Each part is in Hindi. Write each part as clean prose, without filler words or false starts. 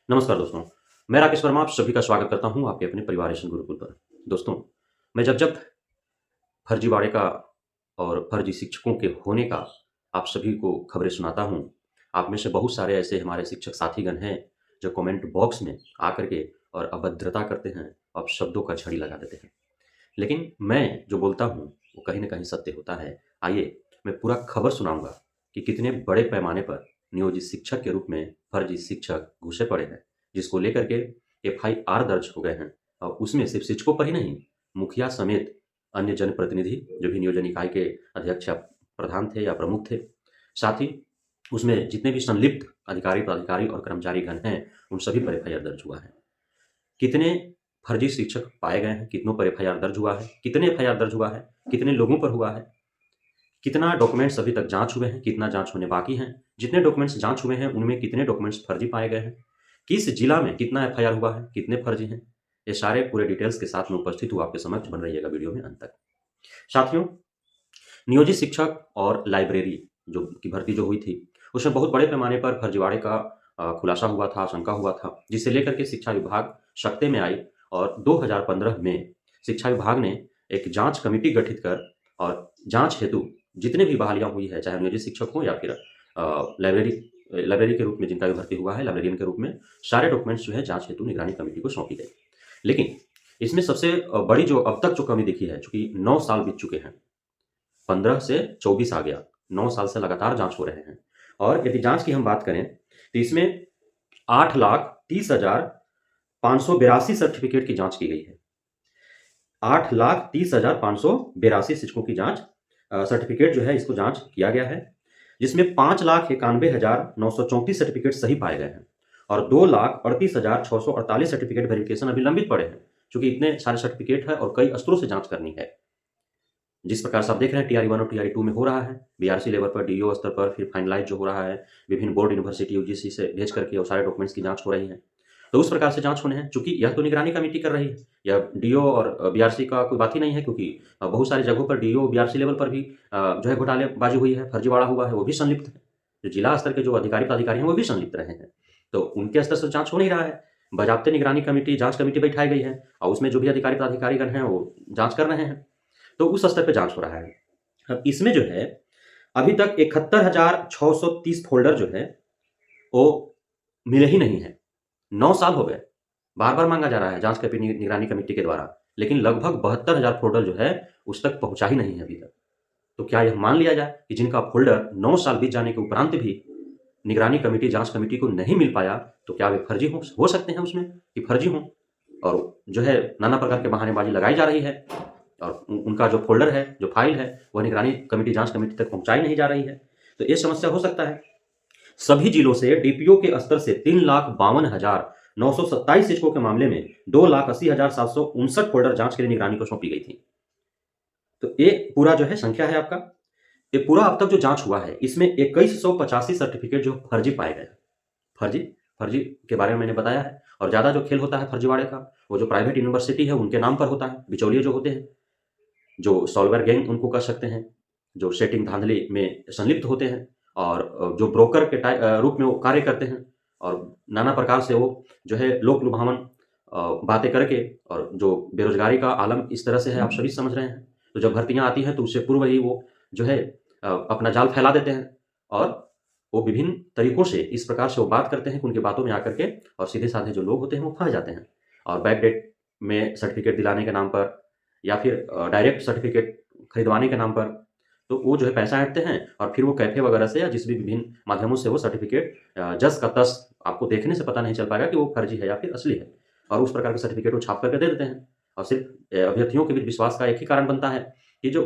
नमस्कार दोस्तों, मैं राकेश वर्मा आप सभी का स्वागत करता हूँ आपके अपने परिवारेशन गुरुकुल पर। दोस्तों, मैं जब-जब फर्जीवाड़े का और फर्जी शिक्षकों के होने का आप सभी को खबरें सुनाता हूँ, आप में से बहुत सारे ऐसे हमारे शिक्षक साथीगण हैं, जो कमेंट बॉक्स में आकर के और अभद्रता करते हैं और शब्दों का झड़ी लगा देते हैं। लेकिन मैं जो बोलता हूँ, वो कहीं न कहीं सत्य होता है। आइए, मैं पूरा खबर सुनाऊँगा कि कितने बड़े पैमाने पर नियोजित शिक्षक के रूप में फर्जी शिक्षक घुसे पड़े हैं, जिसको लेकर के एफआईआर दर्ज हो गए हैं। और उसमें सिर्फ़ शिक्षकों पर ही नहीं, मुखिया समेत अन्य जनप्रतिनिधि जो भी नियोजन इकाई के अध्यक्ष या प्रधान थे या प्रमुख थे, साथ ही उसमें जितने भी संलिप्त अधिकारी, प्राधिकारी और कर्मचारीगण हैं, उन सभी पर एफआईआर दर्ज हुआ है। कितने फर्जी शिक्षक पाए गए हैं, कितनों पर एफआईआर दर्ज हुआ है, कितने एफआईआर दर्ज हुआ है, कितने लोगों पर हुआ है, कितना डॉक्यूमेंट्स अभी तक जाँच हुए हैं, कितना जाँच होने बाकी हैं, जितने डॉक्यूमेंट्स जाँच हुए हैं, उनमें कितने डॉक्यूमेंट्स फर्जी पाए गए हैं, किस जिला में कितना एफआईआर हुआ है, कितने फर्जी हैं, ये सारे पूरे डिटेल्स के साथ मैं उपस्थित हूँ आपके समक्ष, बने रहिएगा वीडियो में अंत तक। साथियों, नियोजित शिक्षक और लाइब्रेरी जो की भर्ती जो हुई थी, उसमें बहुत बड़े पैमाने पर फर्जीवाड़े का खुलासा हुआ था, आशंका हुआ था, जिसे लेकर के शिक्षा विभाग सकते में आई और 2015 में शिक्षा विभाग ने एक जाँच कमिटी गठित कर और जाँच हेतु जितने भी बहालियाँ हुई है, चाहे नियोजित शिक्षक हों या फिर लाइब्रेरी के रूप में जिनका भी भर्ती हुआ है, लाइब्रेरियन के रूप में, सारे डॉक्यूमेंट्स जो है जाँच हेतु निगरानी कमिटी को सौंपी गई। लेकिन इसमें सबसे बड़ी जो अब तक जो कमी दिखी है, चूँकि 9 साल बीत चुके हैं, 15 से 24 आ गया, 9 साल से लगातार जाँच हो रहे हैं और यदि जाँच की हम बात करें, तो इसमें 8,30,582 सर्टिफ़िकेट की जाँच की गई है। 8,30,582 शिक्षकों की जाँच सर्टिफ़िकेट जो है इसको जाँच किया गया है, जिसमें 5,91,934 सर्टिफ़िकेट सही पाए गए हैं और 2,38,648 सर्टिफ़िकेट वेरिफ़िकेशन अभी लंबित पड़े हैं, चूँकि इतने सारे सर्टिफ़िकेट हैं और कई स्तरों से जाँच करनी है। जिस प्रकार से आप देख रहे हैं टीआरई 1 और टीआरई 2 में हो रहा है, बीआरसी लेवल पर, डीईओ स्तर पर, फिर फाइनलाइज़ जो हो रहा है, विभिन्न बोर्ड, यूनिवर्सिटी, यूजीसी से भेज करके और सारे डॉक्यूमेंट्स की जाँच हो रही है। तो उस प्रकार से जाँच होने हैं, चूँकि यह तो निगरानी कमेटी कर रही है, यह डीईओ और बीआरसी का कोई बात ही नहीं है क्योंकि बहुत सारी जगहों पर डीईओ, बीआरसी लेवल पर भी जो है घोटालेबाज़ी हुई है, फर्जीवाड़ा हुआ है, वो भी संलिप्त हैं। जो जिला स्तर के जो अधिकारी, प्राधिकारी हैं, वो भी संलिप्त रहे हैं। तो उनके स्तर से जाँच हो नहीं रहा है। बाज़ाब्ते निगरानी कमेटी, जाँच कमेटी बैठाई गई है और उसमें जो भी अधिकारी, प्राधिकारीगण हैं, वो जाँच कर रहे हैं। तो उस स्तर पे जाँच हो रहा है। इसमें जो है अभी तक 71,630 फ़ोल्डर जो है वो मिले ही नहीं हैं। 9 साल हो गए, बार-बार माँगा जा रहा है जाँच कमेटी निगरानी कमेटी के द्वारा, लेकिन लगभग 72,000 फ़ोल्डर जो है उस तक पहुँचा ही नहीं है अभी तक। तो क्या यह मान लिया जाए कि जिनका फ़ोल्डर 9 साल बीत जाने के उपरांत भी निगरानी कमेटी, जाँच कमेटी को नहीं मिल पाया, तो क्या वे फर्जी हो सकते हैं उसमें कि फर्जी हों? और जो है नाना प्रकार के बहानेबाज़ी लगाई जा रही है और उनका जो फ़ोल्डर है, जो फ़ाइल है, वह निगरानी कमेटी, जाँच कमेटी तक पहुँचाई नहीं जा रही है। तो ये समस्या हो सकता है। सभी जिलों से डीपीओ के स्तर से 3,52,927 शिक्षकों के मामले में 2,80,759 फ़ोल्डर जाँच के लिए निगरानी को सौंपी गई थी। तो ये पूरा जो है संख्या है आपका। ये पूरा अब तक जो जाँच हुआ है, इसमें 2185 सर्टिफ़िकेट जो फर्जी पाए गए हैं। फर्जी फर्जी के बारे में मैंने बताया है और ज़्यादा जो खेल होता है फर्जीवाड़े का, वो जो प्राइवेट यूनिवर्सिटी है, उनके नाम पर होता है। बिचौलिए जो होते हैं, जो सॉल्वर गैंग उनको कह सकते हैं, जो सेटिंग धाँधली में संलिप्त होते हैं और जो ब्रोकर के रूप में वो कार्य करते हैं और नाना प्रकार से वो जो है लोक लुभावन बातें करके और जो बेरोज़गारी का आलम इस तरह से है, आप सभी समझ रहे हैं। तो जब भर्तियाँ आती हैं, तो उससे पूर्व ही वो जो है अपना जाल फैला देते हैं और वो विभिन्न तरीकों से इस प्रकार से वो बात करते हैं कि उनकी बातों में आकर के और सीधे-साधे जो लोग होते हैं, वो फँस जाते हैं और बैकडेट में सर्टिफ़िकेट दिलाने के नाम पर या फिर डायरेक्ट सर्टिफ़िकेट खरीदवाने के नाम पर, तो वो जो है पैसा ऐंठते हैं और फिर वो कैफ़े वगैरह से या जिस भी विभिन्न माध्यमों से वो सर्टिफ़िकेट जस का तस आपको देखने से पता नहीं चल पाएगा कि वो फर्जी है या फिर असली है और उस प्रकार के सर्टिफ़िकेट वो छाप कर के दे देते हैं और सिर्फ़ अभ्यर्थियों के बीच विश्वास का एक ही कारण बनता है कि जो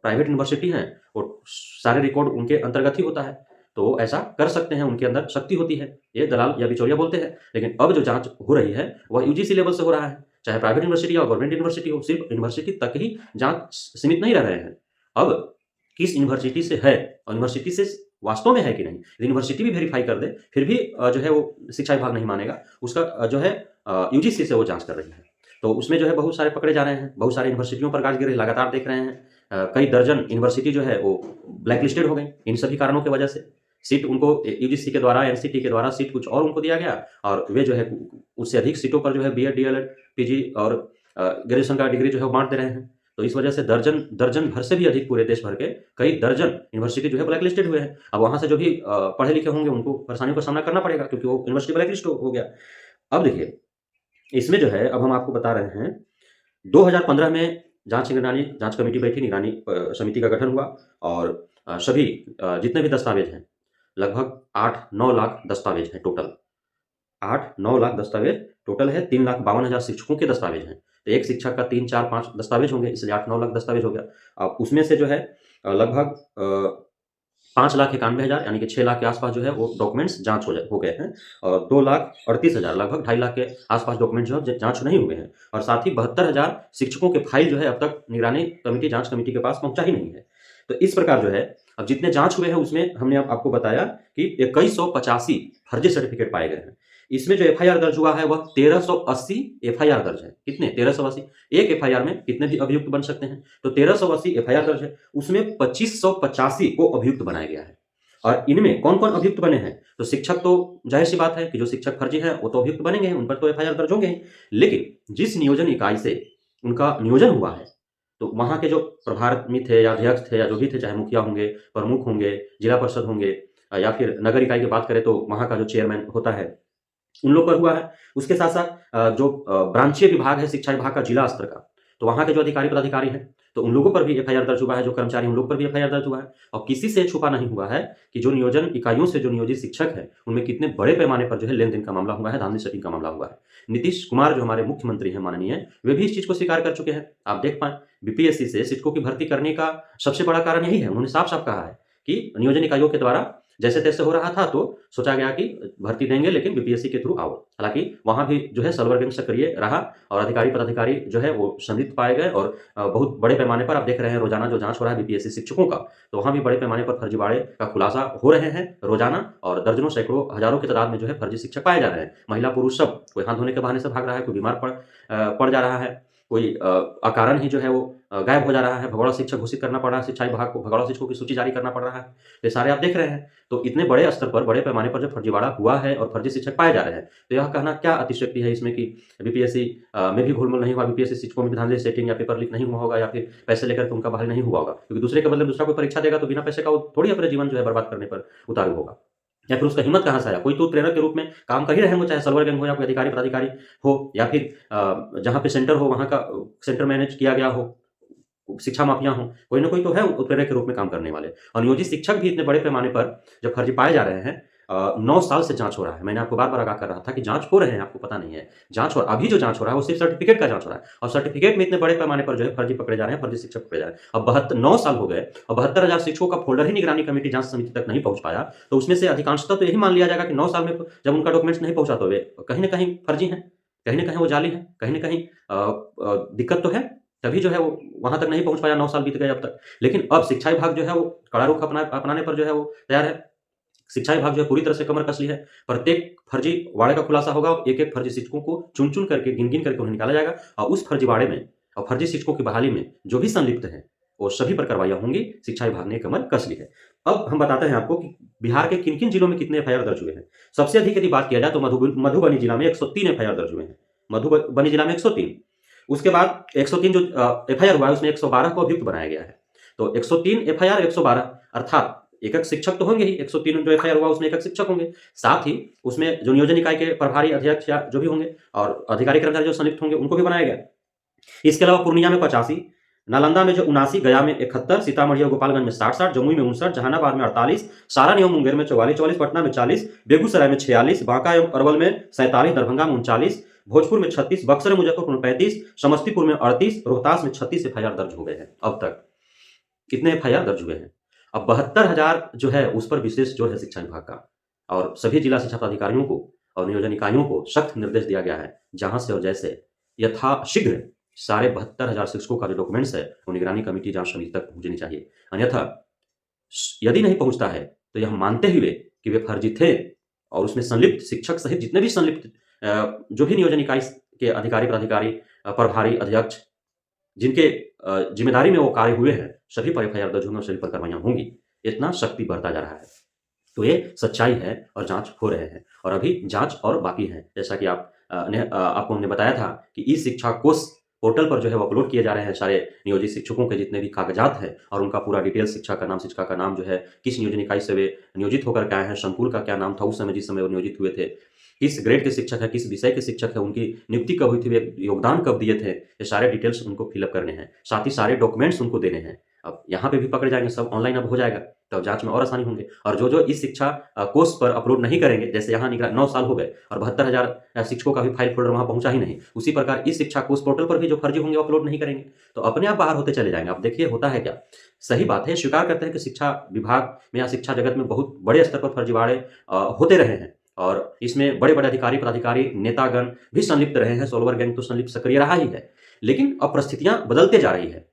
प्राइवेट यूनिवर्सिटी हैं, वो सारे रिकॉर्ड उनके अंतर्गत ही होता है, तो वो ऐसा कर सकते हैं, उनके अंदर शक्ति होती है। ये दलाल या बिचौलिया बोलते हैं, लेकिन अब जो जाँच हो रही है, वह यूजीसी लेवल से हो रहा है। चाहे प्राइवेट यूनिवर्सिटी या गवर्नमेंट यूनिवर्सिटी हो, सिर्फ़ यूनिवर्सिटी तक ही जाँच सीमित नहीं रह रहे हैं। अब किस यूनिवर्सिटी से है और यूनिवर्सिटी से वास्तव में है कि नहीं, यूनिवर्सिटी भी वेरीफ़ाई कर दे, फिर भी जो है वो शिक्षा विभाग नहीं मानेगा, उसका जो है यूजीसी से वो जाँच कर रही है। तो उसमें जो है बहुत सारे पकड़े जा रहे हैं, बहुत सारी यूनिवर्सिटियों पर गाज गिर रही है, लगातार देख रहे हैं। कई दर्जन यूनिवर्सिटी जो है वो ब्लैक लिस्टेड हो गई, इन सभी कारणों की वजह से। सीट उनको यूजीसी के द्वारा, एनसीटी के द्वारा सीट कुछ और उनको दिया गया और वे जो है उससे अधिक सीटों पर जो है बीएड, डीएलएड, पीजी और ग्रेजुएशन का डिग्री जो है वो बाँट दे रहे हैं। तो इस वजह से दर्जन भर से भी अधिक पूरे देश भर के कई दर्जन यूनिवर्सिटी जो है ब्लैक लिस्टेड हुए हैं। अब वहाँ से जो भी पढ़े लिखे होंगे उनको परेशानियों का सामना करना पड़ेगा क्योंकि वो यूनिवर्सिटी ब्लैक लिस्ट हो गया। अब देखिए, इसमें जो है अब हम आपको बता रहे हैं 2015 में निगरानी जाँच कमेटी बैठी, निगरानी समिति का गठन हुआ और सभी जितने भी दस्तावेज़ हैं, लगभग 8-9 लाख दस्तावेज़ हैं टोटल। 8-9 लाख दस्तावेज़ टोटल है, 3,52,000 शिक्षकों के दस्तावेज़ हैं। तो एक शिक्षक का 3, 4, 5 दस्तावेज़ होंगे, इसलिए 8-9 लाख दस्तावेज़ हो गया। अब उसमें से जो है लगभग 5,91,000 यानी कि 6 लाख के आस-पास जो है वो डॉक्यूमेंट्स जाँच हो गए हैं और 2,38,000 लगभग 2.5 लाख के आस-पास डॉक्यूमेंट जो है जाँच नहीं हुए हैं और साथ ही 72,000 शिक्षकों के फाइल जो है अब तक निगरानी कमेटी, जाँच कमेटी के पास पहुँचा ही नहीं है। तो इस प्रकार जो है अब जितने जाँच हुए हैं उसमें हमने अब आपको बताया कि 2185 फर्जी सर्टिफिकेट पाए गए हैं। इसमें जो एफआईआर दर्ज हुआ है वह 1380 एफआईआर दर्ज है। कितने? 1380। एक एफआईआर में कितने भी अभियुक्त बन सकते हैं? तो 1380 एफआईआर दर्ज है, उसमें 2585 को अभियुक्त बनाया गया है। और इनमें कौन-कौन अभियुक्त बने हैं? तो शिक्षक तो ज़ाहिर-सी बात है कि जो शिक्षक फर्जी हैं वो तो अभियुक्त बनेंगे, उन पर तो एफआईआर दर्ज होंगे ही। लेकिन जिस नियोजन इकाई से उनका नियोजन हुआ है, तो वहाँ के जो प्रभारी थे या अध्यक्ष थे या जो भी थे, चाहे मुखिया होंगे, प्रमुख होंगे, जिला परिषद होंगे या फिर नगर इकाई की बात करें तो वहाँ का जो चेयरमैन होता है, उन लोग पर हुआ है। उसके साथ-साथ जो ब्रांचीय विभाग है शिक्षा विभाग का जिला स्तर का, तो वहाँ के जो अधिकारी पदाधिकारी हैं, तो उन लोगों पर भी एफआईआर दर्ज हुआ है, जो कर्मचारी उन लोग पर भी एफआईआर दर्ज हुआ है। और किसी से छुपा नहीं हुआ है कि जो नियोजन इकाइयों से जो नियोजित शिक्षक हैं, उनमें कितने बड़े पैमाने पर जो है लेन-देन का मामला हुआ है, धांधली सेटिंग का मामला हुआ है। नीतीश कुमार जो हमारे मुख्यमंत्री हैं माननीय, वे भी इस चीज़ को स्वीकार कर चुके हैं। आप देख पाएँ बीपीएससी से शिक्षकों की भर्ती करने का सबसे बड़ा कारण यही है। उन्होंने साफ-साफ कहा है कि नियोजन इकाइयों के द्वारा जैसे-तैसे हो रहा था तो सोचा गया कि भर्ती देंगे लेकिन बीपीएससी के थ्रू आओ। हालाँकि वहाँ भी जो है सर्वर गैंग सक्रिय रहा और अधिकारी पदाधिकारी जो है वो संदिग्ध पाए गए और बहुत बड़े पैमाने पर आप देख रहे हैं रोज़ाना जो जाँच हो रहा है बीपीएससी शिक्षकों का, तो वहाँ भी बड़े पैमाने पर फर्जीवाड़े का खुलासा हो रहे हैं रोज़ाना और दर्जनों, सैकड़ों, हज़ारों की तादाद में जो है फर्जी शिक्षक पाए जा रहे हैं। महिला, पुरुष सब, कोई हाथ धोने के बहाने से भाग रहा है, कोई बीमार पड़ जा रहा है, कोई अकारण ही जो है वो गायब हो जा रहा है, भगौड़ा शिक्षक घोषित करना पड़ रहा है, शिक्षा विभाग को भगौड़ा शिक्षकों की सूची जारी करना पड़ रहा है। ये सारे आप देख रहे हैं। तो इतने बड़े स्तर पर, बड़े पैमाने पर जो फर्जीवाड़ा हुआ है और फर्जी शिक्षक पाए जा रहे हैं, तो यह कहना क्या अतिशयोक्ति है इसमें कि बीपीएससी में भी घोलमाल नहीं हुआ, बीपीएससी शिक्षकों में भी धांधली सेटिंग या पेपर लीक नहीं हुआ होगा या फिर पैसे लेकर के उनका बहाल नहीं हुआ होगा। क्योंकि दूसरे के बदले दूसरा कोई परीक्षा देगा तो बिना पैसे का वो थोड़ी अपना जीवन जो है बर्बाद करने पर उतारू होगा। या फिर उसका हिम्मत कहाँ से आया? कोई तो प्रेरक के रूप में काम कर ही रहे होंगे, चाहे सर्वर गैंग हो या कोई अधिकारी पदाधिकारी हो या फिर जहाँ पे सेंटर हो वहाँ का सेंटर मैनेज किया गया हो, शिक्षा माफिया हों, कोई न कोई तो है उत्प्रेरक के रूप में काम करने वाले। और नियोजित शिक्षक भी इतने बड़े पैमाने पर जब फर्जी पाए जा रहे हैं 9 साल से जाँच हो रहा है। मैंने आपको बार-बार आगाह कर रहा था कि जाँच हो रहे हैं, आपको पता नहीं है। जाँच हो अभी जो जाँच हो रहा है वो सिर्फ़ सर्टिफ़िकेट का जाँच हो रहा है और सर्टिफ़िकेट में इतने बड़े पैमाने पर जो है फर्जी पकड़े जा रहे हैं, फर्जी शिक्षक पकड़े जा रहे हैं। अब 9 साल हो गए और 72,000 शिक्षकों का फ़ोल्डर ही निगरानी कमेटी जाँच समिति तक नहीं पहुँच पाया, तो उसमें से अधिकांशतः तो यही मान लिया जाएगा कि 9 साल में जब उनका डॉक्यूमेंट्स नहीं पहुँचा तो वे कहीं न कहीं फर्जी हैं, कहीं न कहीं वो जाली हैं, कहीं न कहीं दिक्कत तो है। तभी जो है वो वहाँ तक नहीं पहुँच पाया, 9 साल बीत गए अब तक। लेकिन अब शिक्षा विभाग जो है वो कड़ा रुख अपनाने पर जो है वो तैयार है। शिक्षा विभाग जो है पूरी तरह से कमर कस ली है। प्रत्येक फर्जीवाड़े का खुलासा होगा, एक-एक फर्जी शिक्षकों को चुन-चुन करके, गिन-गिन करके उन्हें निकाला जाएगा और उस फर्जीवाड़े में और फर्जी शिक्षकों की बहाली में जो भी संलिप्त हैं, वो सभी पर कार्रवाइयाँ होंगी। शिक्षा विभाग ने कमर कस ली है। अब हम बताते हैं आपको कि बिहार के किन-किन जिलों में कितने एफआईआर दर्ज हुए हैं। सबसे अधिक यदि बात किया जाए तो मधुबनी जिला में 103 एफआईआर दर्ज हुए हैं। मधुबनी जिला में 103। उसके बाद 103 जो एफआईआर हुआ है उसमें 112 को अभियुक्त बनाया गया है। तो 103 एफआईआर 112 अर्थात एक-एक शिक्षक तो होंगे ही, 103 जो एफआईआर हुआ उसमें एक-एक शिक्षक होंगे। साथ ही उसमें जो नियोजन इकाई के प्रभारी, अध्यक्ष या जो भी होंगे और अधिकारी कर्मचारी जो संलिप्त होंगे उनको भी बनाया गया। इसके अलावा पूर्णिया में 85, नालंदा में जो 79, गया में 71, सीतामढ़ी और गोपालगंज में 60-60, जमुई में 59, जहानाबाद में 48, सारण एवं मुंगेर में 44-44, पटना में 40, बेगूसराय में 46, बांका एवं अरवल में 47, दरभंगा में 39, भोजपुर में 36, बक्सर मुजफ्फरपुर में 35, समस्तीपुर में 38, रोहतास में 36 एफआईआर दर्ज हो गए हैं अब तक। कितने एफआईआर दर्ज हुए हैं? अब 72,000 जो है उस पर विशेष जो है शिक्षा विभाग का और सभी जिला शिक्षा पदाधिकारियों को और नियोजन इकाइयों को सख्त निर्देश दिया गया है, जहां से और जैसे यथाशीघ्र सारे 72,000 शिक्षकों का जो डॉक्यूमेंट्स है वो निगरानी कमेटी जांच समिति तक पहुंचनी चाहिए। अन्यथा यदि नहीं पहुंचता है तो यह मानते हुए कि वे फर्जी थे और उसमें संलिप्त शिक्षक सहित जितने भी संलिप्त जो भी नियोजन इकाई के अधिकारी, पदाधिकारी, प्रभारी, अध्यक्ष जिनके जिम्मेदारी में वो कार्य हुए हैं, सभी पर एफआईआर दर्ज होंगे और सभी पर कार्रवाइयाँ होंगी। इतना सख्ती बढ़ता जा रहा है। तो ये सच्चाई है और जाँच हो रहे हैं और अभी जाँच और बाकी है। जैसा कि आपको हमने बताया था कि ई-शिक्षा कोष पोर्टल पर जो है वो अपलोड किए जा रहे हैं सारे नियोजित शिक्षकों के जितने भी कागज़ात हैं और उनका पूरा डिटेल शिक्षिका का नाम जो है, किस नियोजन इकाई से वे नियोजित होकर के आए हैं, संकुल का क्या नाम था उस समय जिस समय वो नियोजित हुए थे, किस ग्रेड के शिक्षक हैं, किस विषय के शिक्षक हैं, उनकी नियुक्ति कब हुई थी, वे योगदान कब दिए थे, ये सारे डिटेल्स उनको फिल अप करने हैं। साथ ही सारे डॉक्यूमेंट्स उनको देने हैं। अब यहाँ पे भी पकड़े जाएँगे, सब ऑनलाइन अब हो जाएगा, तब जाँच में और आसानी होंगे और जो-जो इस शिक्षा कोर्स पर अपलोड नहीं करेंगे, जैसे यहाँ निकला 9 साल हो गए और 72,000 शिक्षकों का भी फाइल फ़ोल्डर वहाँ पहुँचा ही नहीं। उसी प्रकार इस शिक्षा कोर्स पोर्टल पर भी जो फर्जी होंगे वो अपलोड नहीं करेंगे, तो अपने आप बाहर होते चले जाएँगे। अब देखिए होता है क्या, सही बात है, स्वीकार करते हैं कि शिक्षा विभाग में या शिक्षा जगत में बहुत बड़े स्तर पर फर्जीवाड़े होते रहे हैं और इसमें बड़े-बड़े अधिकारी, पदाधिकारी, नेतागण भी संलिप्त रहे हैं, सॉल्वर गैंग तो संलिप्त सक्रिय रहा ही है। लेकिन अब परिस्थितियाँ बदलते जा रही है।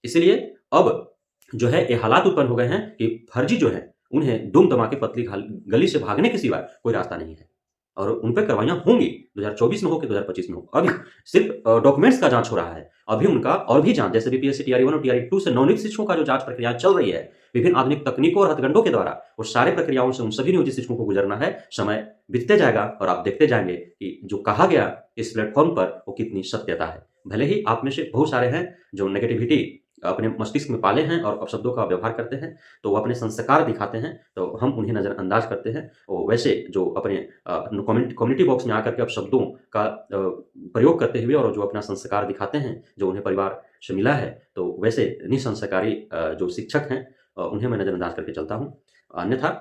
इसीलिए अब जो है ये हालात उत्पन्न हो गए हैं कि फर्जी जो हैं, उन्हें दुम दबा के पतली गली से भागने के सिवाय कोई रास्ता नहीं है और उन पे कार्रवाइयाँ होंगी, 2024 में हो कि 2025 में हो। अभी सिर्फ़ डॉक्यूमेंट्स का जाँच हो रहा है। अभी उनका और भी जाँच जैसे बीपीएससी टीआरई 1 और टीआरई 2 से नवनियुक्त शिक्षकों का जो जाँच प्रक्रिया चल रही है, विभिन्न आधुनिक तकनीकों और हथकंडों के द्वारा, वो सारे प्रक्रियाओं से उन सभी नियोजित शिक्षकों को गुज़रना है। समय बीतते जाएगा और आप देखते जाएँगे कि जो कहा गया इस प्लेटफ़ॉर्म पर, वो कितनी सत्यता है। भले ही आप में से बहुत सारे हैं जो नेगेटिविटी अपने मस्तिष्क में पाले हैं और अपशब्दों का व्यवहार करते हैं, तो वो अपने संस्कार दिखाते हैं, तो हम उन्हें नज़रअंदाज करते हैं। और वैसे जो अपने कम्युनिटी बॉक्स में आकर के अपशब्दों का प्रयोग करते हुए और जो अपना संस्कार दिखाते हैं, जो उन्हें परिवार से मिला है, तो वैसे निसंस्कारी जो शिक्षक हैं उन्हें मैं नज़रअंदाज करके चलता हूँ। अन्यथा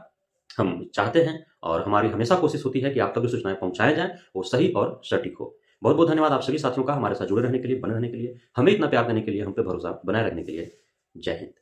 हम चाहते हैं और हमारी हमेशा कोशिश होती है कि आप तक जो सूचनाएँ पहुँचाया जाएँ, वो सही और सटीक हो। बहुत-बहुत धन्यवाद आप सभी साथियों का हमारे साथ जुड़े रहने के लिए, बने रहने के लिए, हमें इतना प्यार देने के लिए, हम पे भरोसा बनाए रखने के लिए। जय हिंद।